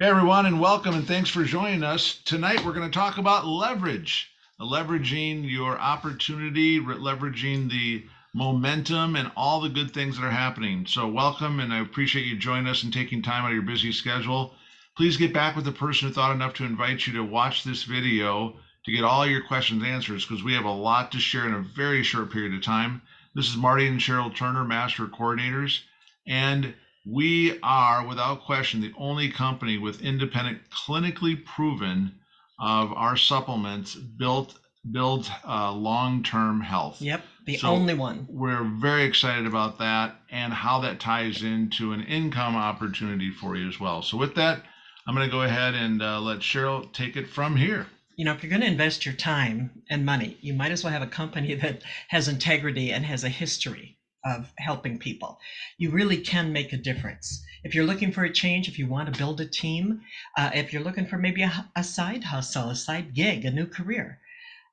Hey everyone, and welcome, and thanks for joining us. Tonight we're going to talk about leverage, leveraging your opportunity, leveraging the momentum, and all the good things that are happening. So, welcome, and I appreciate you joining us and taking time out of your busy schedule. Please get back with the person who thought enough to invite you to watch this video to get all your questions answered, because we have a lot to share in a very short period of time. This is Marty and Cheryl Turner, Master Coordinators, and we are, without question, the only company with independent, clinically proven of our supplements build long-term health. Yep, the only one. We're very excited about that and how that ties into an income opportunity for you as well. So with that, I'm going to go ahead and let Cheryl take it from here. You know, if you're going to invest your time and money, you might as well have a company that has integrity and has a history of helping people. You really can make a difference. If you're looking for a change, if you want to build a team, if you're looking for maybe a side hustle, a side gig, a new career,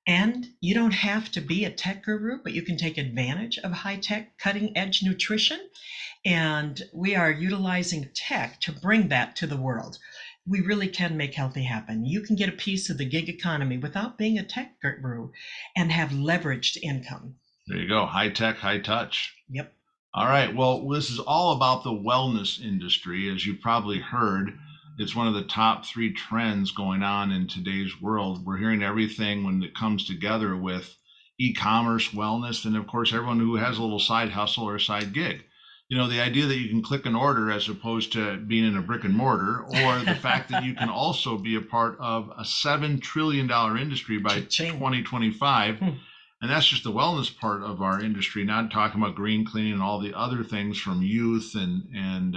and you don't have to be a tech guru, but you can take advantage of high-tech, cutting-edge nutrition. And we are utilizing tech to bring that to the world. We really can make healthy happen. You can get a piece of the gig economy without being a tech guru and have leveraged income. There you go. High tech, high touch. Yep. All right. Well, this is all about the wellness industry. As you've probably heard, it's one of the top 3 trends going on in today's world. We're hearing everything when it comes together with e-commerce, wellness, and of course, everyone who has a little side hustle or a side gig. You know, the idea that you can click an order as opposed to being in a brick and mortar, or the fact that you can also be a part of a $7 trillion industry by 2025. And that's just the wellness part of our industry, not talking about green cleaning and all the other things from youth and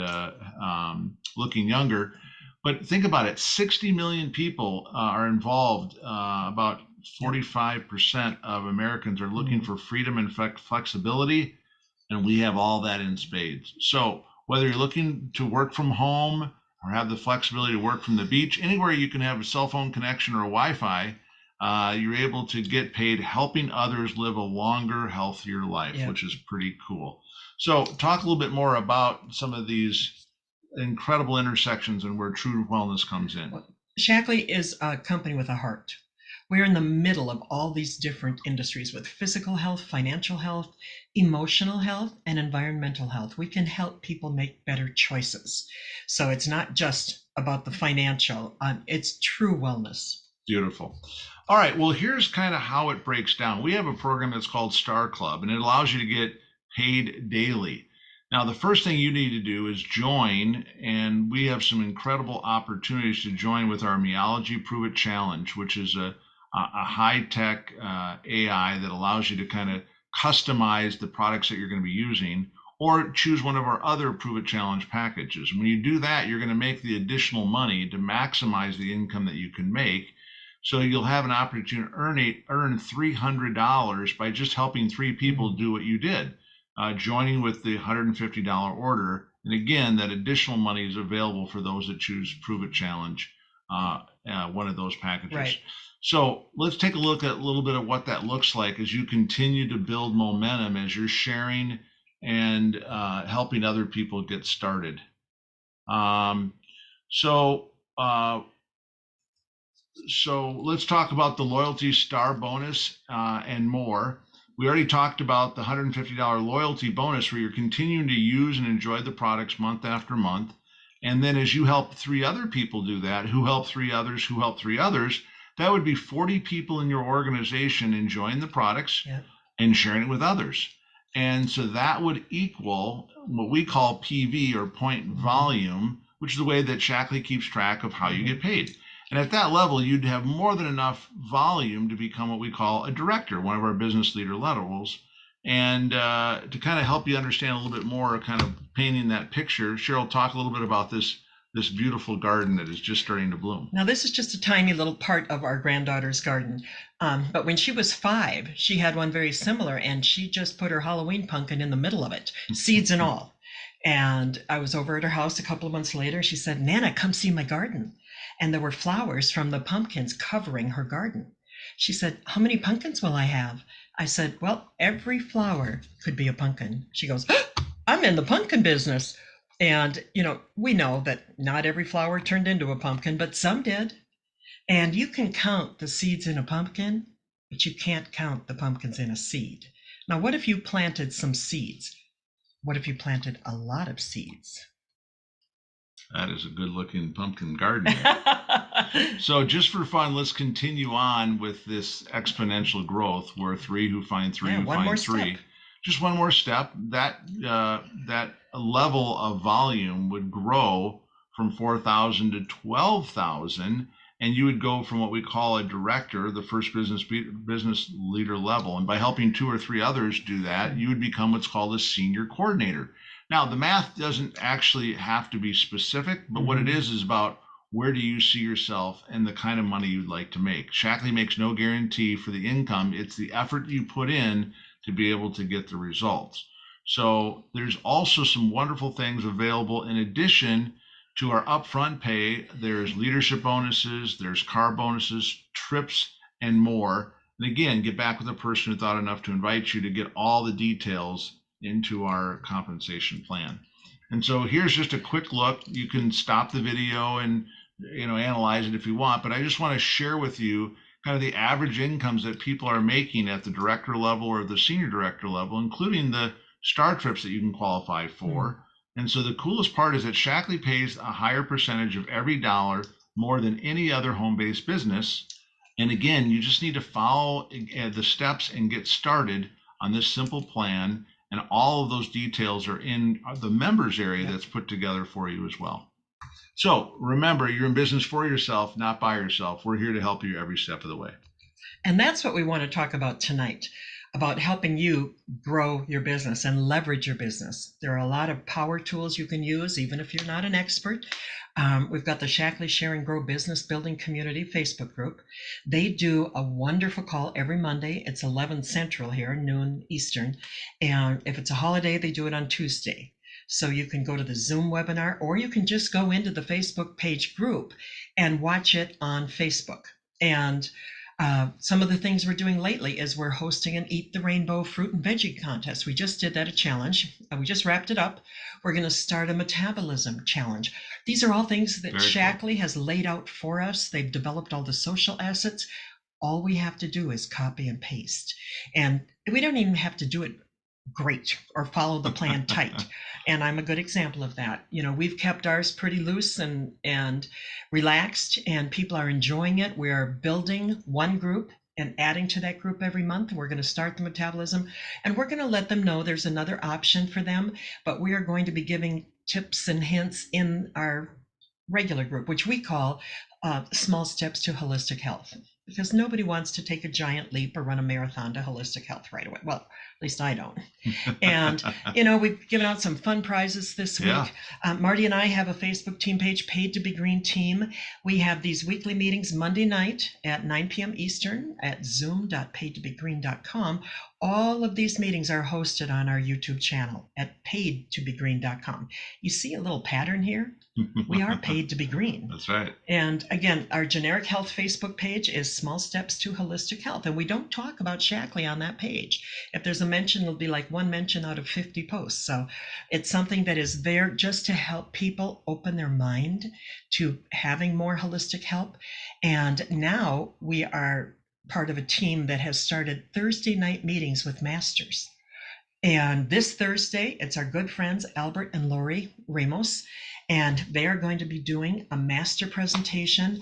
looking younger. But think about it, 60 million people are involved. About 45% of Americans are looking for freedom and flexibility, and we have all that in spades. So whether you're looking to work from home or have the flexibility to work from the beach, anywhere you can have a cell phone connection or a Wi-Fi, you're able to get paid helping others live a longer, healthier life, which is pretty cool. So talk a little bit more about some of these incredible intersections and where true wellness comes in. Shaklee is a company with a heart. We're in the middle of all these different industries with physical health, financial health, emotional health, and environmental health. We can help people make better choices. So it's not just about the financial, it's true wellness. Beautiful. All right, well, here's kind of how it breaks down. We have a program that's called Star Club, and it allows you to get paid daily. Now, the first thing you need to do is join, and we have some incredible opportunities to join with our Meology Prove It Challenge, which is a high-tech AI that allows you to kind of customize the products that you're going to be using, or choose one of our other Prove It Challenge packages. When you do that, you're going to make the additional money to maximize the income that you can make. So you'll have an opportunity to earn $300 by just helping 3 people do what you did, joining with the $150 order. And again, that additional money is available for those that choose Prove It Challenge, one of those packages. Right. So let's take a look at a little bit of what that looks like as you continue to build momentum, as you're sharing and helping other people get started. So let's talk about the Loyalty Star bonus and more. We already talked about the $150 loyalty bonus where you're continuing to use and enjoy the products month after month. And then as you help 3 other people do that, who help 3 others, who help 3 others, that would be 40 people in your organization enjoying the products and sharing it with others. And so that would equal what we call PV, or point volume, which is the way that Shaklee keeps track of how you get paid. And at that level, you'd have more than enough volume to become what we call a director, one of our business leader levels. And to kind of help you understand a little bit more, kind of painting that picture, Cheryl, talk a little bit about this beautiful garden that is just starting to bloom. Now, this is just a tiny little part of our granddaughter's garden. But when she was 5, she had one very similar, and she just put her Halloween pumpkin in the middle of it, seeds and all. And I was over at her house a couple of months later. She said, "Nana, come see my garden." And there were flowers from the pumpkins covering her garden. She said, "How many pumpkins will I have?" I said, "Well, every flower could be a pumpkin." She goes, "I'm in the pumpkin business." And, we know that not every flower turned into a pumpkin, but some did. And you can count the seeds in a pumpkin, but you can't count the pumpkins in a seed. Now, what if you planted some seeds? What if you planted a lot of seeds? That is a good looking pumpkin garden there. So, just for fun, let's continue on with this exponential growth where three who find three Yeah, who one more find step. three. Just one more step. That level of volume would grow from 4,000 to 12,000, and you would go from what we call a director, the first business leader level, and by helping two or three others do that, you would become what's called a senior coordinator. Now, the math doesn't actually have to be specific, but what it is about where do you see yourself and the kind of money you'd like to make. Shackley makes no guarantee for the income. It's the effort you put in to be able to get the results. So there's also some wonderful things available in addition to our upfront pay. There's leadership bonuses, there's car bonuses, trips, and more. And again, get back with the person who thought enough to invite you to get all the details into our compensation plan. And so here's just a quick look. You can stop the video and analyze it if you want, but I just want to share with you kind of the average incomes that people are making at the director level or the senior director level, including the star trips that you can qualify for. And so the coolest part is that Shackley pays a higher percentage of every dollar more than any other home-based business. And again, you just need to follow the steps and get started on this simple plan. And all of those details are in the members area that's put together for you as well. So remember, you're in business for yourself, not by yourself. We're here to help you every step of the way. And that's what we want to talk about tonight, about helping you grow your business and leverage your business. There are a lot of power tools you can use, even if you're not an expert. We've got the Shackley Share and Grow Business Building Community Facebook group. They do a wonderful call every Monday. It's 11 Central here, noon Eastern. And if it's a holiday, they do it on Tuesday. So you can go to the Zoom webinar, or you can just go into the Facebook page group and watch it on Facebook. And some of the things we're doing lately is we're hosting an Eat the Rainbow fruit and veggie contest. We just did that, a challenge. We just wrapped it up. We're going to start a metabolism challenge. These are all things that Shackley has laid out for us. They've developed all the social assets. All we have to do is copy and paste. And we don't even have to do it great or follow the plan tight. And I'm a good example of that. We've kept ours pretty loose and relaxed, and people are enjoying it. We are building one group and adding to that group every month. We're going to start the metabolism, and we're going to let them know there's another option for them, but we are going to be giving tips and hints in our regular group, which we call Small Steps to Holistic Health, because nobody wants to take a giant leap or run a marathon to holistic health right away. Well, at least I don't. And, we've given out some fun prizes this week. Marty and I have a Facebook team page, Paid to Be Green Team. We have these weekly meetings Monday night at 9 p.m. Eastern at zoom.paidtobegreen.com. All of these meetings are hosted on our YouTube channel at paidtobegreen.com. You see a little pattern here? We are paid to be green. That's right. And again, our generic health Facebook page is Small Steps to Holistic Health. And we don't talk about Shackley on that page. If there's a mention, it'll be like one mention out of 50 posts. So it's something that is there just to help people open their mind to having more holistic help. And now we are part of a team that has started Thursday night meetings with masters. And this Thursday, it's our good friends, Albert and Lori Ramos, and they are going to be doing a master presentation.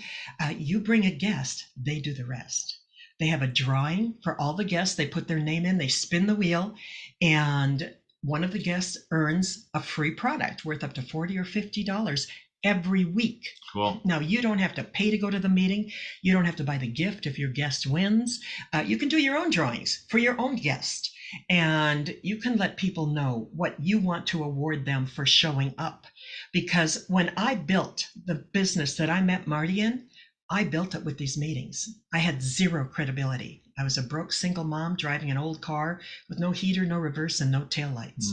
You bring a guest, they do the rest. They have a drawing for all the guests. They put their name in, they spin the wheel, and one of the guests earns a free product worth up to $40 or $50 every week. Cool. Now, you don't have to pay to go to the meeting. You don't have to buy the gift if your guest wins. You can do your own drawings for your own guest. And you can let people know what you want to award them for showing up. Because when I built the business that I met Marty in, I built it with these meetings. I had zero credibility. I was a broke single mom driving an old car with no heater, no reverse, and no taillights.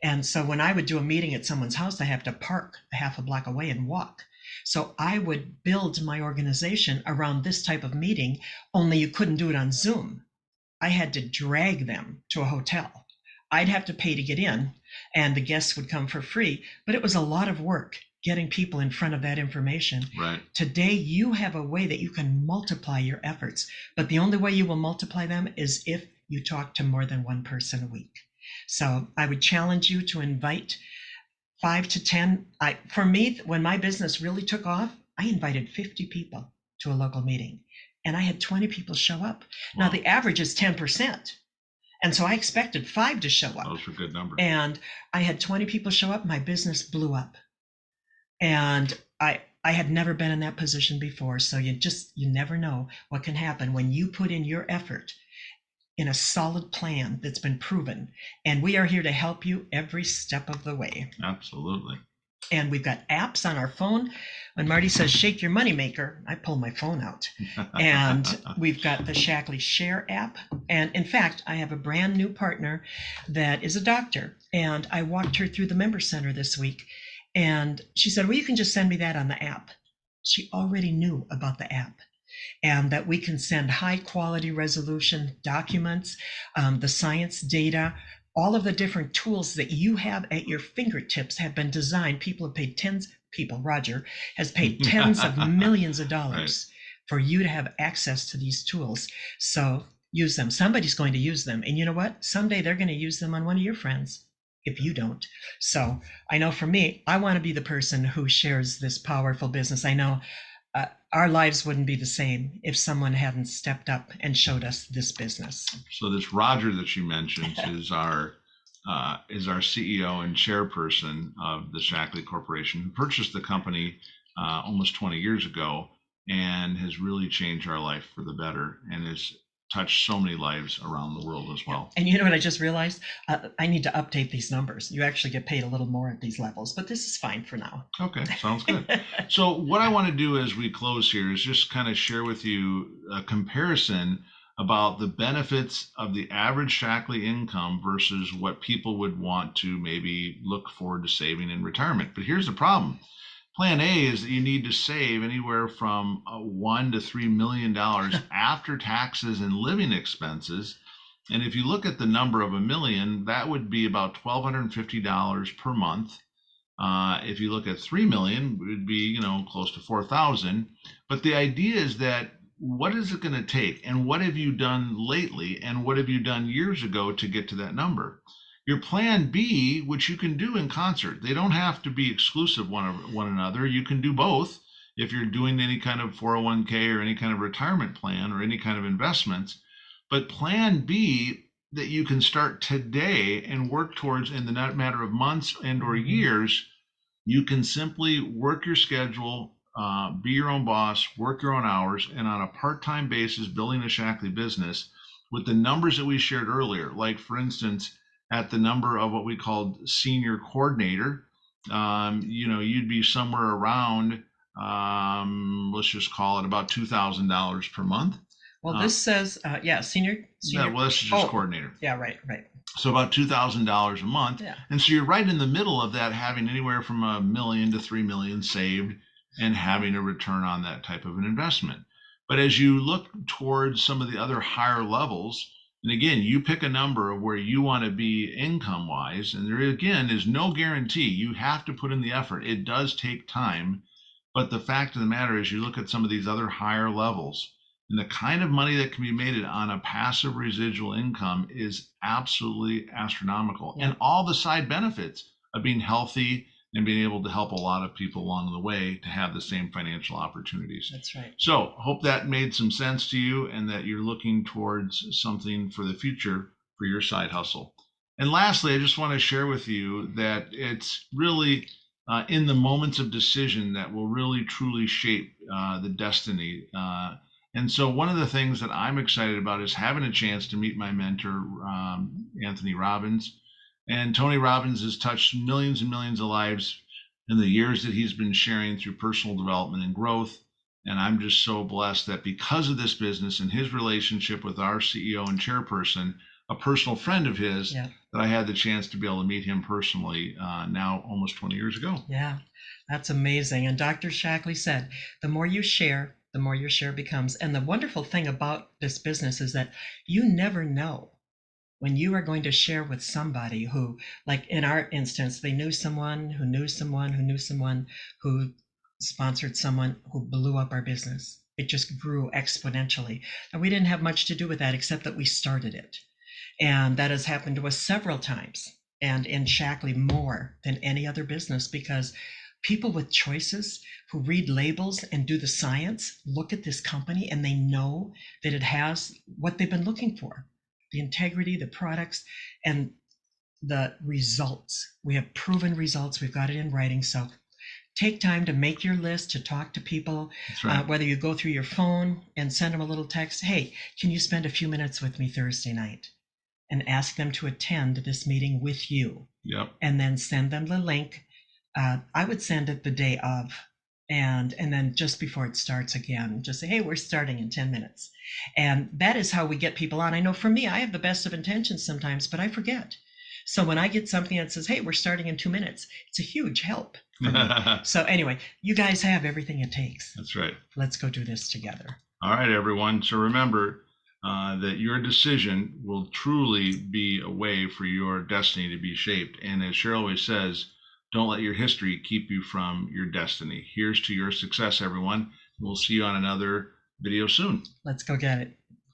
And so when I would do a meeting at someone's house, I have to park a half a block away and walk. So I would build my organization around this type of meeting, only you couldn't do it on Zoom. I had to drag them to a hotel. I'd have to pay to get in, and the guests would come for free, but it was a lot of work getting people in front of that information. Right. Today, you have a way that you can multiply your efforts, but the only way you will multiply them is if you talk to more than one person a week. So I would challenge you to invite 5 to 10. For me, when my business really took off, I invited 50 people to a local meeting, and I had 20 people show up. Wow. Now the average is 10%. And so I expected 5 to show up. Those are good numbers. And I had 20 people show up. My business blew up. And I had never been in that position before. So you never know what can happen when you put in your effort in a solid plan that's been proven. And we are here to help you every step of the way. Absolutely. And we've got apps on our phone. When Marty says, shake your moneymaker, I pull my phone out. And we've got the Shackley Share app. And in fact, I have a brand new partner that is a doctor. And I walked her through the member center this week. And she said, well, you can just send me that on the app. She already knew about the app. And that we can send high quality resolution documents, the science data, all of the different tools that you have at your fingertips have been designed. Roger has paid tens of millions of dollars for you to have access to these tools. So use them. Somebody's going to use them. And you know what? Someday they're going to use them on one of your friends if you don't. So I know for me, I want to be the person who shares this powerful business. I know our lives wouldn't be the same if someone hadn't stepped up and showed us this business. So this Roger that you mentioned is our CEO and chairperson of the Shackley Corporation, who purchased the company almost 20 years ago and has really changed our life for the better and has touched so many lives around the world as well. And you know what I just realized? I need to update these numbers. You actually get paid a little more at these levels, but this is fine for now. Okay, sounds good. So what I want to do as we close here is just kind of share with you a comparison about the benefits of the average Shackley income versus what people would want to maybe look forward to saving in retirement. But here's the problem. Plan A is that you need to save anywhere from $1 to $3 million after taxes and living expenses. And if you look at the number of $1 million, that would be about $1,250 per month. If you look at $3 million, it would be close to $4,000. But the idea is that what is it going to take, and what have you done lately, and what have you done years ago to get to that number? Your plan B, which you can do in concert, they don't have to be exclusive one another. You can do both if you're doing any kind of 401k or any kind of retirement plan or any kind of investments. But plan B that you can start today and work towards in the matter of months and or years, you can simply work your schedule, be your own boss, work your own hours, and on a part-time basis, building a Shackley business with the numbers that we shared earlier. Like, for instance, at the number of what we called senior coordinator, you'd be somewhere around, let's just call it about $2,000 per month. Well, this says, senior. Yeah, well, this is just coordinator. Yeah, right. So about $2,000 a month. Yeah. And so you're right in the middle of that, having anywhere from $1 million to $3 million saved and having a return on that type of an investment. But as you look towards some of the other higher levels, and again, you pick a number of where you want to be income wise, and there again is no guarantee. You have to put in the effort. It does take time. But the fact of the matter is, you look at some of these other higher levels, and the kind of money that can be made on a passive residual income is absolutely astronomical. Yeah. And all the side benefits of being healthy and being able to help a lot of people along the way to have the same financial opportunities. That's right. So hope that made some sense to you and that you're looking towards something for the future for your side hustle. And lastly, I just want to share with you that it's really in the moments of decision that will really truly shape the destiny. And so one of the things that I'm excited about is having a chance to meet my mentor, Anthony Robbins. And Tony Robbins has touched millions and millions of lives in the years that he's been sharing through personal development and growth. And I'm just so blessed that because of this business and his relationship with our CEO and chairperson, a personal friend of his, that I had the chance to be able to meet him personally now almost 20 years ago. Yeah, that's amazing. And Dr. Shackley said, the more you share, the more your share becomes. And the wonderful thing about this business is that you never know When you are going to share with somebody who, like in our instance, they knew someone who knew someone who knew someone who sponsored someone who blew up our business. It just grew exponentially. And we didn't have much to do with that except that we started it. And that has happened to us several times, and in Shackley more than any other business, because people with choices who read labels and do the science look at this company and they know that it has what they've been looking for: the integrity, the products, and the results. We have proven results. We've got it in writing. So take time to make your list, to talk to people. That's right. Whether you go through your phone and send them a little text, hey, can you spend a few minutes with me Thursday night? And ask them to attend this meeting with you. Yep. And then send them the link. I would send it the day of, and then just before it starts again, just say, hey, we're starting in 10 minutes. And that is how we get people on. I know for me, I have the best of intentions sometimes, but I forget. So when I get something that says, hey, we're starting in 2 minutes, it's a huge help for me. So anyway, you guys have everything it takes. That's right. Let's go do this together. All right, everyone. So remember that your decision will truly be a way for your destiny to be shaped. And as Cheryl always says, don't let your history keep you from your destiny. Here's to your success, everyone. We'll see you on another video soon. Let's go get it.